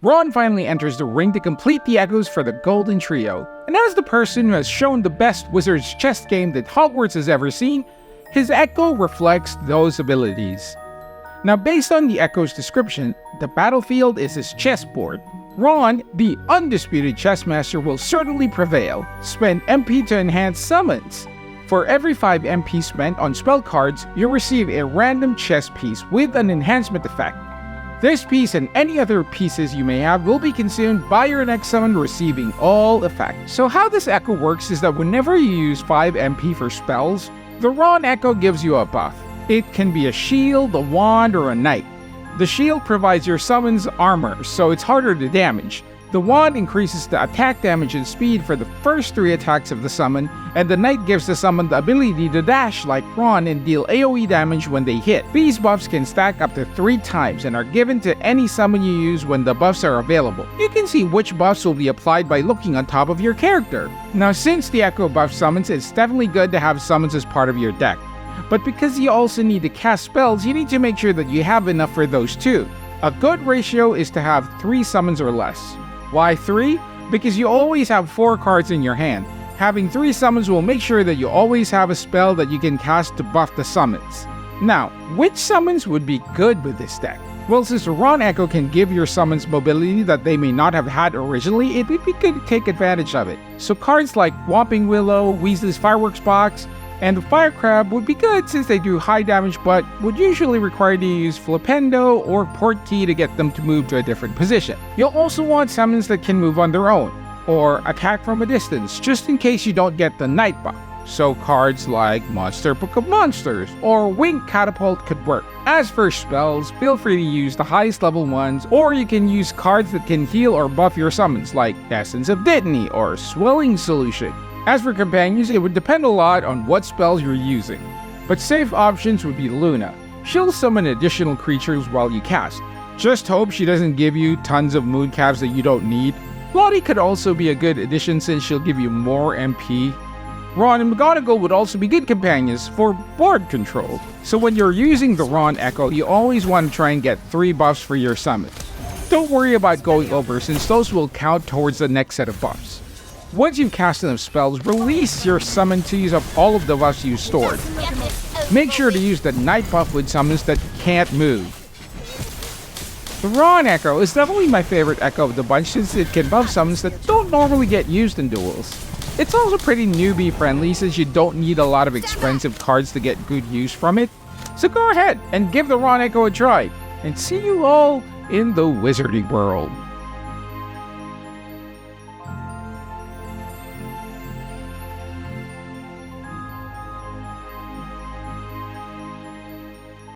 Ron finally enters the ring to complete the echoes for the Golden Trio, and as the person who has shown the best wizard's chess game that Hogwarts has ever seen, his echo reflects those abilities. Now, based on the echo's description, the battlefield is his chessboard. Ron, the undisputed chessmaster, will certainly prevail. Spend MP to enhance summons. For every 5 MP spent on spell cards, you'll receive a random chess piece with an enhancement effect. This piece and any other pieces you may have will be consumed by your next summon, receiving all effects. So how this echo works is that whenever you use 5 MP for spells, the Ron echo gives you a buff. It can be a shield, a wand, or a knight. The shield provides your summons armor, so it's harder to damage. The wand increases the attack damage and speed for the first 3 attacks of the summon, and the knight gives the summon the ability to dash like Ron and deal AoE damage when they hit. These buffs can stack up to 3 times and are given to any summon you use when the buffs are available. You can see which buffs will be applied by looking on top of your character. Now, since the Echo buff summons, it's definitely good to have summons as part of your deck. But because you also need to cast spells, you need to make sure that you have enough for those too. A good ratio is to have 3 summons or less. Why 3? Because you always have 4 cards in your hand. Having 3 summons will make sure that you always have a spell that you can cast to buff the summons. Now, which summons would be good with this deck? Well, since the Ron Echo can give your summons mobility that they may not have had originally, it would be good to take advantage of it. So cards like Whomping Willow, Weasley's Fireworks Box, and the Fire Crab would be good since they do high damage but would usually require you to use Flipendo or Portkey to get them to move to a different position. You'll also want summons that can move on their own, or attack from a distance just in case you don't get the Night buff. So cards like Monster Book of Monsters or Wing Catapult could work. As for spells, feel free to use the highest level ones, or you can use cards that can heal or buff your summons like Essence of Dittany or Swelling Solution. As for companions, it would depend a lot on what spells you're using, but safe options would be Luna. She'll summon additional creatures while you cast. Just hope she doesn't give you tons of mooncalves that you don't need. Lottie could also be a good addition since she'll give you more MP. Ron and McGonagall would also be good companions for board control. So when you're using the Ron Echo, you always want to try and get 3 buffs for your summons. Don't worry about going over since those will count towards the next set of buffs. Once you've cast enough spells, release your summon to use up all of the buffs you stored. Make sure to use the Night buff with summons that can't move. The Ron Echo is definitely my favorite Echo of the bunch since it can buff summons that don't normally get used in duels. It's also pretty newbie friendly since you don't need a lot of expensive cards to get good use from it. So go ahead and give the Ron Echo a try, and see you all in the wizarding world.